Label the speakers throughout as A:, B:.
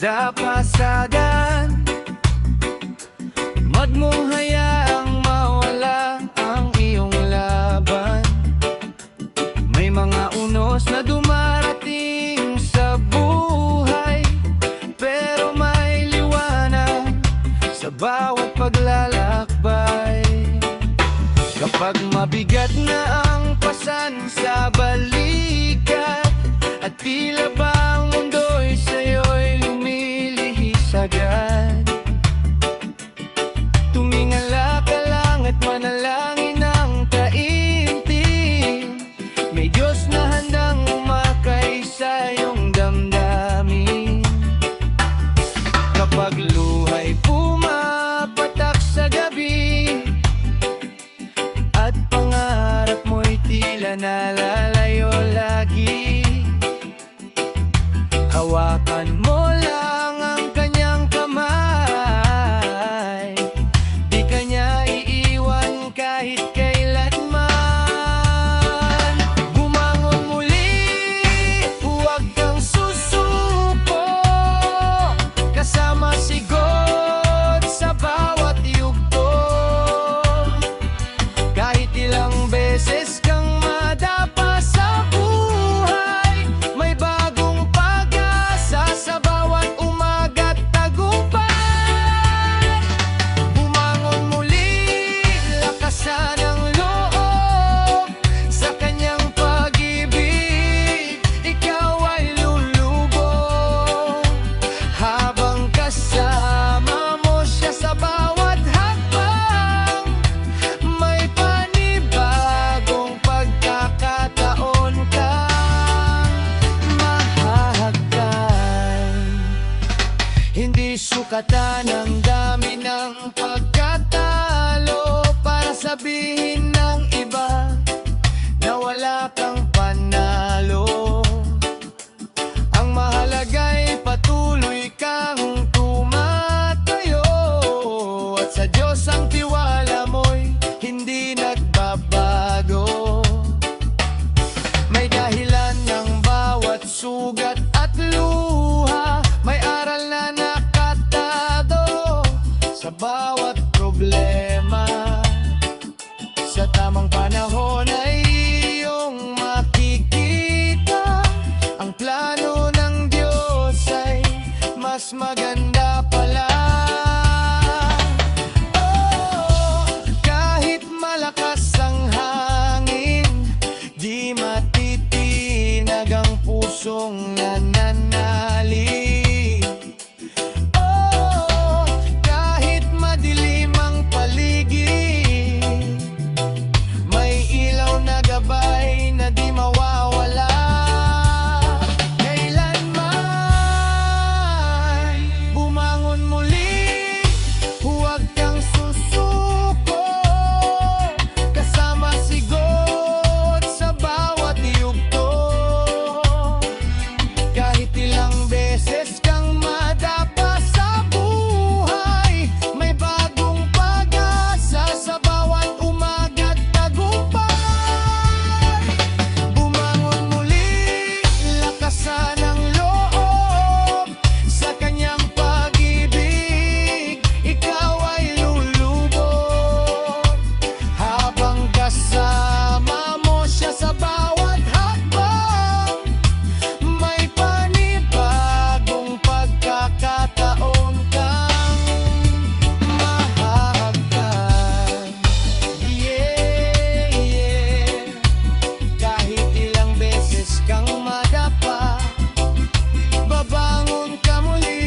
A: madapasagan. Wag mong hayaang mawala ang iyong laban. May mga unos na dumarating sa buhay, pero may liwanag sa bawat paglalakbay. Kapag mabigat na ang pasan sa balikat, at tila ba ang mundo'y sa'yo'y lumilihis agad, tumingala ka lang at manalangin ng taimtim. May Diyos na handang umakay sa iyong damdamin. Kapag luha'y pumapatak sa gabi, at pangarap mo'y tila nalalayo lagi, hawakan mo lang ang kanyang kamay. Di kanya iiwan kahit kailanman. Bumangon muli, huwag kang susuko. Kasama si God sa bawat yugto. Kahit ilang beses kang madapa sa buhay, may bagong pag-asa sa bawat umaga't tagumpay. Bumangon muli, lakasan ang loob. Sa kanyang pag-ibig, ikaw ay lulubog. Habang kasama mo siya sa bawat hakbang, may panibagong pagkakataon kang mahahagkan. Hindi sukatan ang dami ng pagkatalo para sabihin ng iba na wala kang panalo. Ang mahalaga'y patuloy kang tumatayo, at sa Diyos ang tiwala mo'y hindi nagbabago. May dahilan ng bawat sugat at luha, may aral na nakatago sa bawat problema. Sa tamang panahon ay iyong makikita, ang plano ng Diyos ay mas maganda pala. Oh, kahit malakas ang hangin, di matitinag ang pusong nananalig. Oh, kahit madilim ang paligid, may ilaw na gabay na di mawawala kailanman. Bumangon muli, huwag kang susuko. Kasama si God sa bawat yugto. Kahit ilang beses kang madapa sa buhay, may bagong pag-asa sa bawat umaga't tagumpay. Bumangon muli, lakasan ang loob. Sa kanyang pag-ibig, ikaw ay lulubog. Habang kasama mo siya sa bawat hakbang, may panibagong pagkakataon kang mahahagkan. Yeah, yeah. Kahit ilang beses kang madapa, babangon ka muli.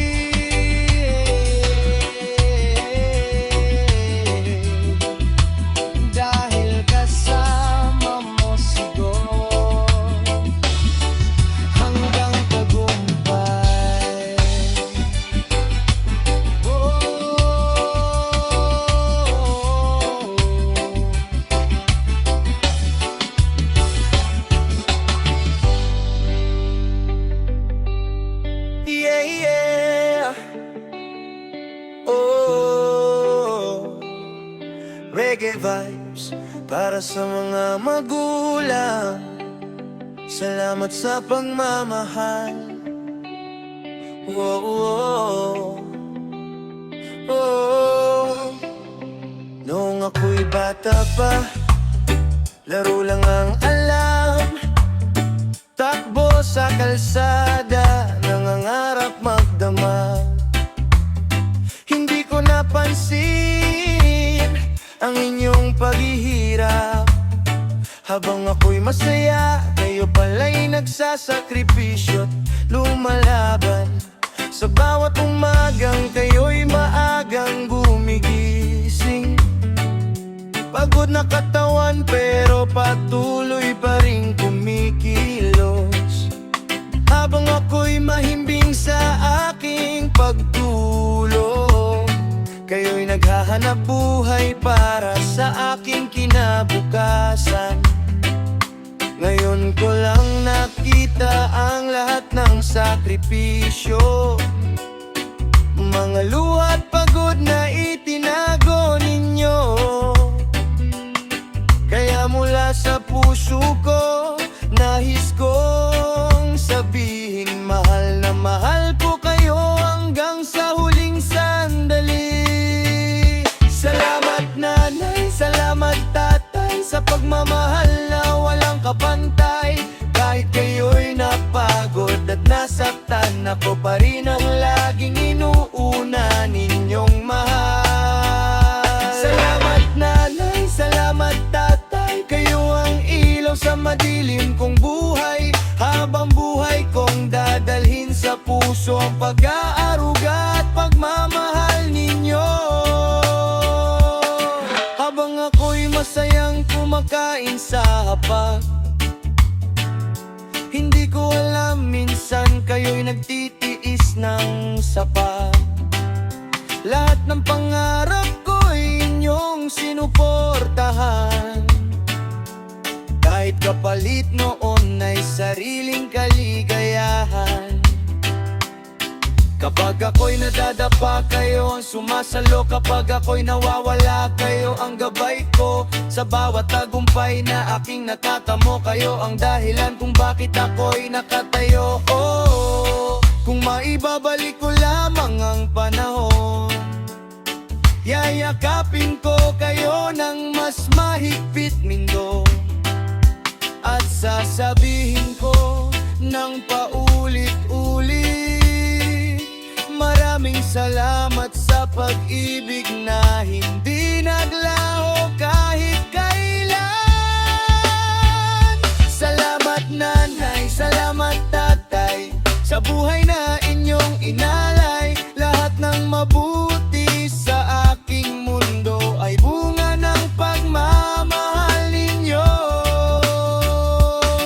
A: Dahil kasama mo si God hanggang tagumpay. Oh, yeah, yeah. Oh, reggae vibes para sa mga magulang. Salamat sa pagmamahal.
B: oh, oh, oh. Noong ako'y bata pa, laro lang ang alam. Takbo sa kalsada, nangangarap magdamag. Hindi ko napansin ang inyong paghihirap. Habang ako'y masaya, kayo pala'y nagsasakripisyo't lumalaban. Sa bawat umagang kayo'y maagang gumigising. Pagod na katawan pero patuloy pa rin kumikilos. Habang ako'y mahimbing sa aking pagtulog, kayo'y naghahanap buhay para sa aking kinabukasan. Ngayon ko lang nakita ang lahat ng sakripisyo, mga luha at pagod na itinago ninyo. Kaya mula sa puso ko, nais kong sabihin, mahal na mahal ko kayo hanggang sa huling sandali. Salamat nanay, salamat tatay, sa pagmamahal na walang kapantay. Kahit kayo'y napagod at nasaktan, ako pa rin ang laging inuuna ninyong mahal. Salamat nanay, salamat tatay, kayo ang ilaw sa madilim kong buhay. Habang buhay kong dadalhin sa puso ang pag-aaruga at pagmamahal ninyo. Habang ako'y masayang kumakain sa hapag, hindi ko alam minsan kayo'y nagtitiis ng sapat. Lahat ng pangarap ko'y inyong sinuportahan, kahit kapalit noon ay sariling kaligayahan. Kapag ako'y nadadapa, kayo ang sumasalo. Kapag ako'y nawawala, kayo ang gabay ko. Sa bawat tagumpay na aking nakatamo, kayo ang dahilan kung bakit ako'y nakatayo. Oh, kung maibabalik ko lamang ang panahon, yayakapin ko kayo ng mas mahigpit mindo. At sasabihin ko ng paulit-ulit, maraming salamat sa pag-ibig na hindi naglaho kahit kailan. Salamat nanay, salamat tatay, sa buhay na inyong inalay. Lahat ng mabuti sa aking mundo ay bunga ng pagmamahal ninyo.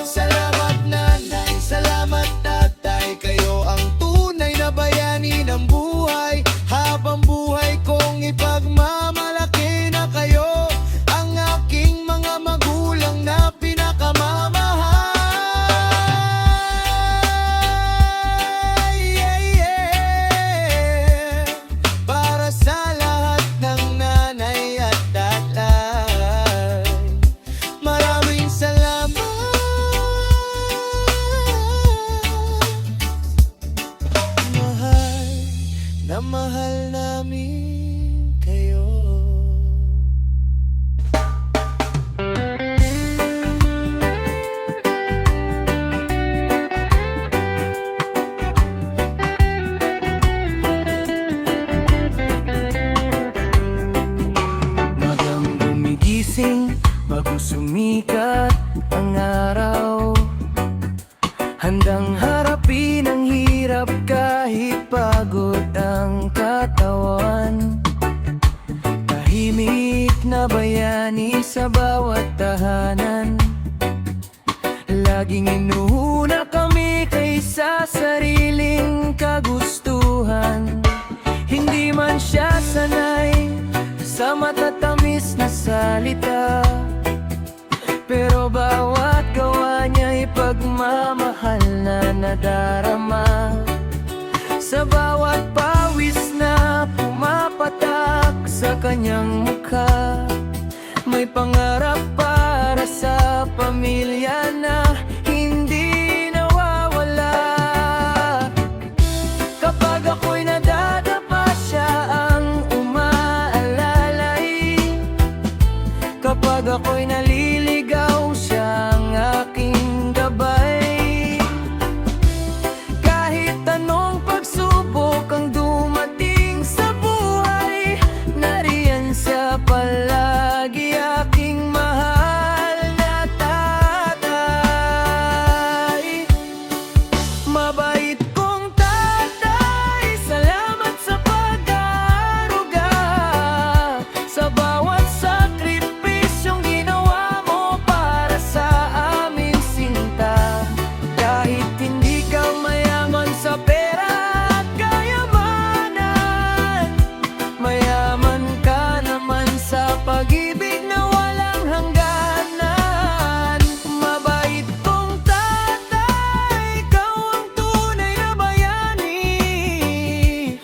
B: Salamat nanay, salamat tatay, kayo ang tunay na bayani ng buhay. Habang buhay kong ipagmamalaki na kayo ang aking mga magulang na pinakamamahal. Yeah, yeah. Para sa lahat ng nanay at tatay, maraming salamat. Mahal namin kayo. Magang gumigising, bago sumikat ang araw, handang harapin ang hirap kahit pagod ang katawan. Tahimik na bayani sa bawat tahanan, laging inuuna kami kaysa sariling kagustuhan. Hindi man siya sanay sa matatamis na salita, pero bawat gawa niya'y pagmamahal na nadarama. Sa bawat pawis na pumapatak sa kanyang mukha, may pangarap para sa pamilya na hindi nawawala. Pag ako'y naliligaw, siyang aking gabay. Kahit anong pagsubok ang dumating sa buhay, nariyan siya palagi, aking mahal na tatay. Mabait kong tatay, salamat sa pag-aaruga, sa bawat sakripisyong ginawa mo para sa aming sinta. Kahit hindi ka mayaman sa pera at kayamanan, mayaman ka naman sa pag-ibig na walang hangganan. Mabait kong tatay, ikaw ang tunay na bayani.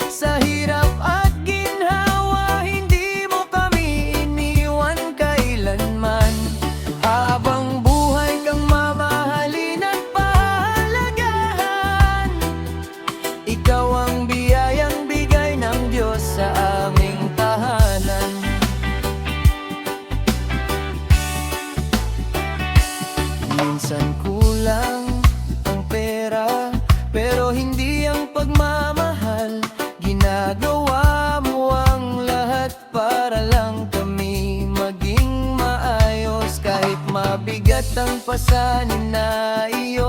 B: Sa hirap at ginhawa, hindi mo kami iniwan kailanman. Habang buhay kang mamahalin at pahalagahan, ikaw ang biyayang bigay ng Diyos sa aming tahanan. Minsan kulang ang pera, pero hindi ang pagmamahal. Ginagawa mo ang lahat para lang kami maging maayos. Kahit mabigat ang pasanin na iyo,